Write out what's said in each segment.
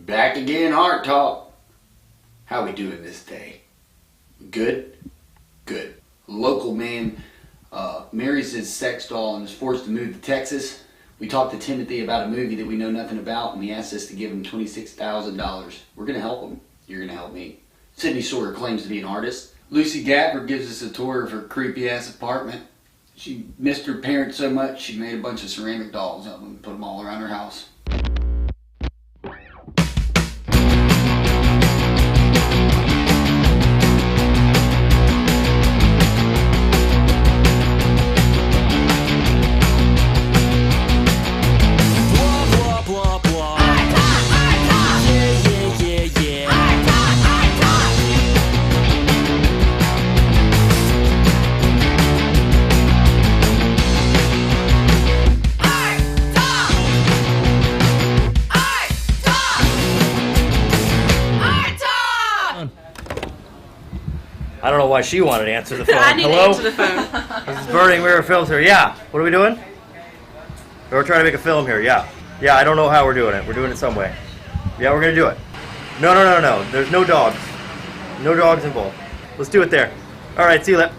Back again, Art Talk. How we doing this day? Good? Good. Local man marries his sex doll and is forced to move to Texas. We talked to Timothy about a movie that we know nothing about, and he asked us to give him $26,000. We're going to help him. You're going to help me. Sydney Sawyer claims to be an artist. Lucy Gabbard gives us a tour of her creepy-ass apartment. She missed her parents so much, she made a bunch of ceramic dolls of them and put them all around her house. I don't know why she wanted to answer the phone. I need Hello? to answer the phone. This is Burning Mirror Filter. Yeah. What are we doing? We're trying to make a film here. Yeah. Yeah, I don't know how we're doing it. We're doing it some way. Yeah, we're going to do it. No. There's no dogs. No dogs involved. Let's do it there. All right, see you later.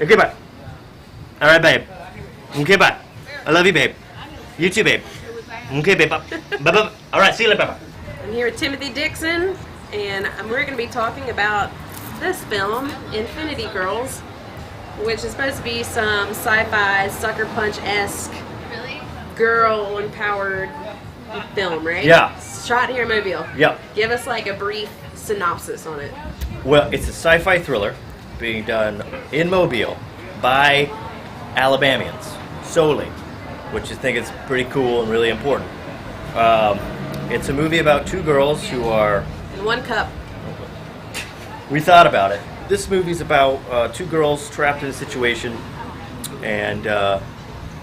Okay, bye. All right, babe. Okay, bye. I love you, babe. You too, babe. Okay, babe. Bye-bye. All right, see you later. Bye-bye. I'm here with Timothy Dixon, and we're going to be talking about this film, Infinity Girls, which is supposed to be some sci-fi, sucker punch-esque, girl-empowered film, right? Yeah. Shot here in Mobile. Yep. Give us like a brief synopsis on it. Well, it's a sci-fi thriller being done in Mobile by Alabamians solely, which I think is pretty cool and really important. It's a movie about two girls who are... In one cup. We thought about it. This movie's about two girls trapped in a situation, and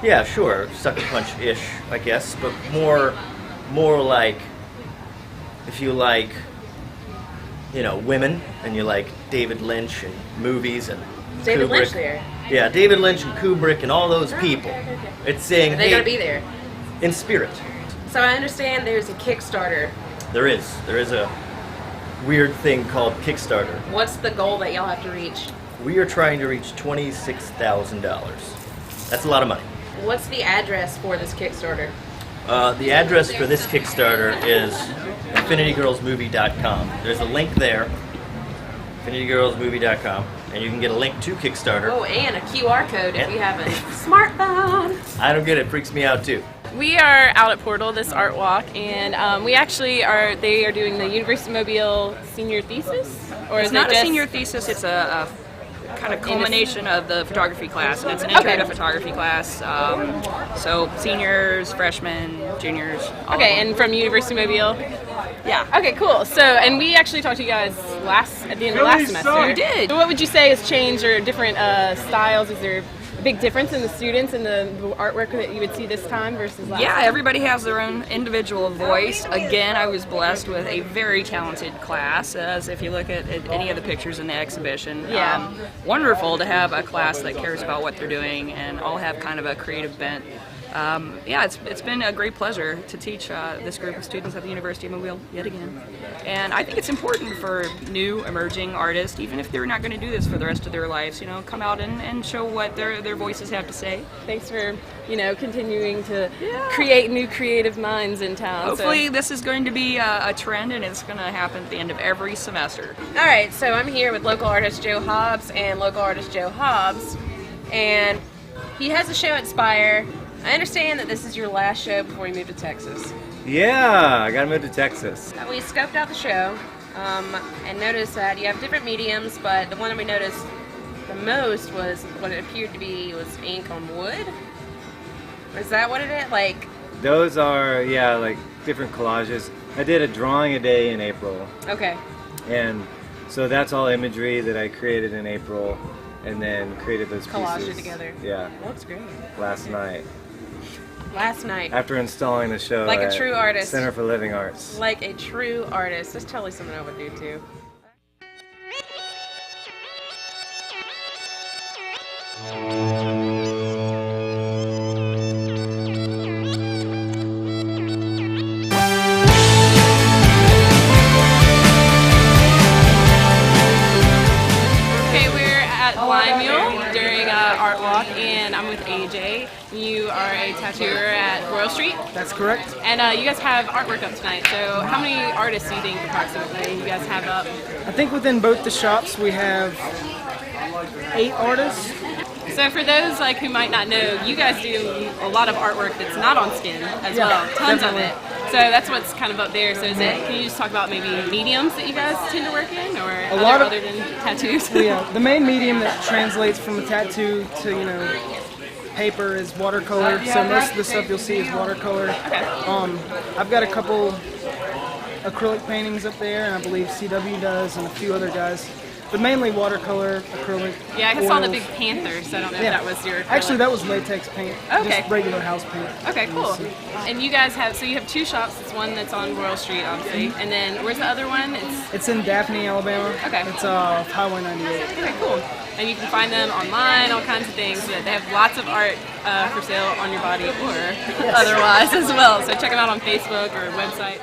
yeah, sure, sucker punch-ish, I guess, but more like, if you like, you know, women, and you like David Lynch and movies and David Kubrick. Lynch there. Yeah, David Lynch and Kubrick and all those people. It's saying, Are they hey, going to be there? in spirit. So I understand there's a Kickstarter. There is a weird thing called Kickstarter. What's the goal that y'all have to reach? We are trying to reach $26,000. That's a lot of money. What's the address for this Kickstarter? The address for this Kickstarter is infinitygirlsmovie.com. There's a link there, infinitygirlsmovie.com, and you can get a link to Kickstarter. Oh, and a QR code if you have a smartphone. I don't get it. It freaks me out too. We are out at Portal, this art walk, and we actually are, they are doing the University of Mobile senior thesis? Or It's is not it a just senior thesis, it's a kind of culmination of the photography class, and it's an intro to photography class. So seniors, freshmen, juniors, all of Okay, them. and from University of Mobile? Yeah. Okay, cool. So, and we actually talked to you guys at the end of last semester. We did. So what would you say has changed, or different styles? Is there a big difference in the students and the artwork that you would see this time versus last Yeah, time? everybody has their own individual voice. Again, I was blessed with a very talented class, as if you look at any of the pictures in the exhibition. Yeah. Wonderful to have a class that cares about what they're doing and all have kind of a creative bent. Yeah, it's been a great pleasure to teach this group of students at the University of Mobile yet again. And I think it's important for new emerging artists, even if they're not going to do this for the rest of their lives, you know, come out and show what their voices have to say. Thanks for, continuing to create new creative minds in town. Hopefully this is going to be a trend, and it's going to happen at the end of every semester. All right, so I'm here with local artist Joe Hobbs and local artist Joe Hobbs, and he has a show at Spire. I understand that this is your last show before you move to Texas. Yeah, I gotta move to Texas. We scoped out the show and noticed that you have different mediums, but the one that we noticed the most was what it appeared to be was ink on wood. Is that what it is? Like, Those are, like different collages. I did a drawing a day in April, okay. and so that's all imagery that I created in April, and then created those Collaged pieces. it together. Yeah, Looks great. last night Last night. after installing the show Like a at true artist. Center for Living Arts. Like a true artist. That's totally something I would do too. You are a tattooer at Royal Street, That's correct. and you guys have artwork up tonight. So how many artists do you think approximately you guys have up? I think within both the shops we have 8 artists. So for those like who might not know, you guys do a lot of artwork that's not on skin as well, tons definitely. of it. So that's what's kind of up there. So can you just talk about maybe mediums that you guys tend to work in, or other than tattoos? Yeah, the main medium that translates from a tattoo to paper is watercolor. So most of the stuff you'll see is watercolor. Okay. I've got a couple acrylic paintings up there, and I believe CW does, and a few other guys. But mainly watercolor, acrylic. Yeah, I saw the oils. big panther, so I don't know if that was your acrylic. Actually, that was latex paint. Okay. Just regular house paint. Okay, cool. And you guys have, so you have 2 shops. It's one that's on Royal Street, obviously, and then where's the other one? It's in Daphne, Alabama. Okay. It's Highway 98. Okay, cool. And you can find them online, all kinds of things. They have lots of art for sale on your body or otherwise as well. So check them out on Facebook or websites.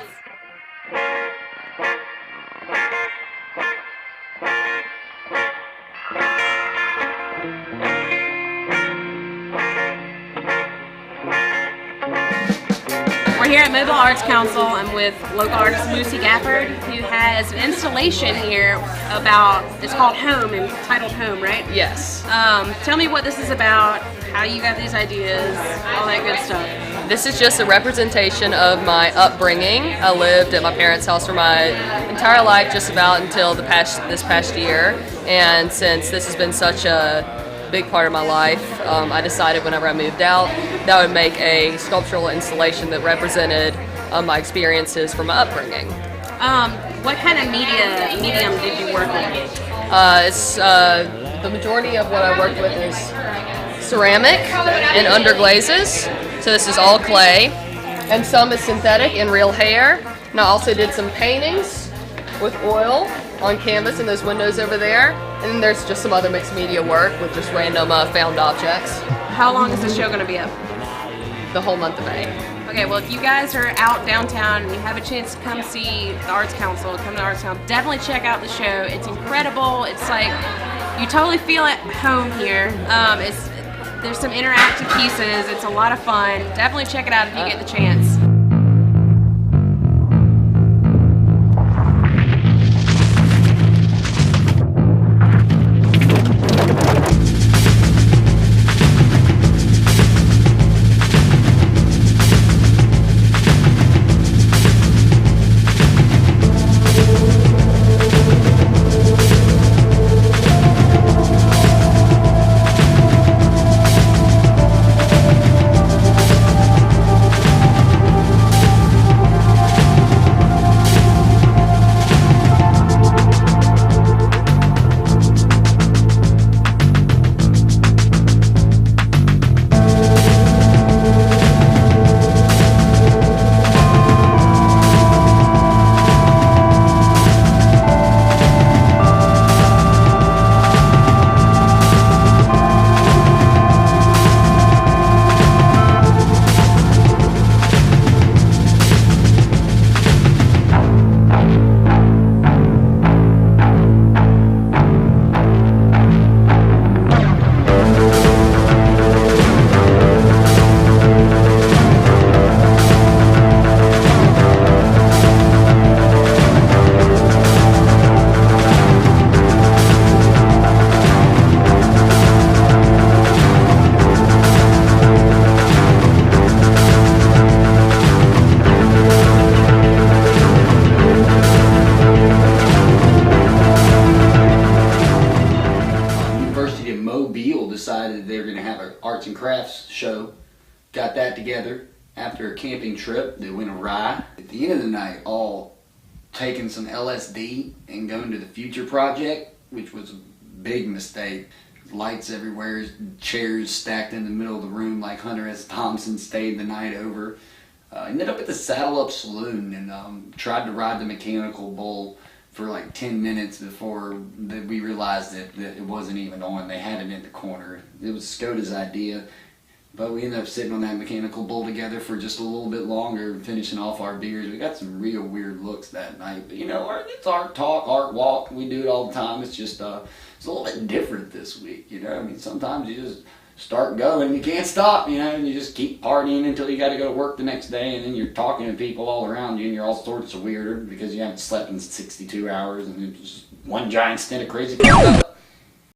We're here at Mobile Arts Council. I'm with local artist Lucy Gafford, who has an installation here about, it's called Home, and titled Home, right? Yes. Tell me what this is about, how you got these ideas, all that good stuff. This is just a representation of my upbringing. I lived at my parents' house for my entire life, just about until this past year. And since this has been such a big part of my life, I decided whenever I moved out that I would make a sculptural installation that represented my experiences from my upbringing. What kind of medium did you work with? The majority of what I worked with is ceramic and underglazes. So this is all clay, and some is synthetic and real hair. And I also did some paintings with oil on canvas in those windows over there. And then there's just some other mixed media work with just random found objects. How long is the show going to be up? The whole month of May. Okay, well, if you guys are out downtown and you have a chance to come see the Arts Council, come to the Arts Council, definitely check out the show. It's incredible. It's like, you totally feel at home here. There's some interactive pieces. It's a lot of fun. Definitely check it out if you get the chance. Mobile decided they were going to have an arts and crafts show. Got that together after a camping trip that went awry. At the end of the night, all taking some LSD and going to the Future Project, which was a big mistake. Lights everywhere, chairs stacked in the middle of the room like Hunter S. Thompson stayed the night over. Ended up at the Saddle Up Saloon and tried to ride the mechanical bull for like 10 minutes before we realized that it wasn't even on. They had it in the corner. It was Skoda's idea, but we ended up sitting on that mechanical bull together for just a little bit longer, finishing off our beers. We got some real weird looks that night, but you know, it's art talk, art walk. We do it all the time. It's just it's a little bit different this week, you know. I mean, sometimes you just start going. You can't stop, you know, and you just keep partying until you got to go to work the next day, and then you're talking to people all around you, and you're all sorts of weirder because you haven't slept in 62 hours, and it's just one giant stint of crazy.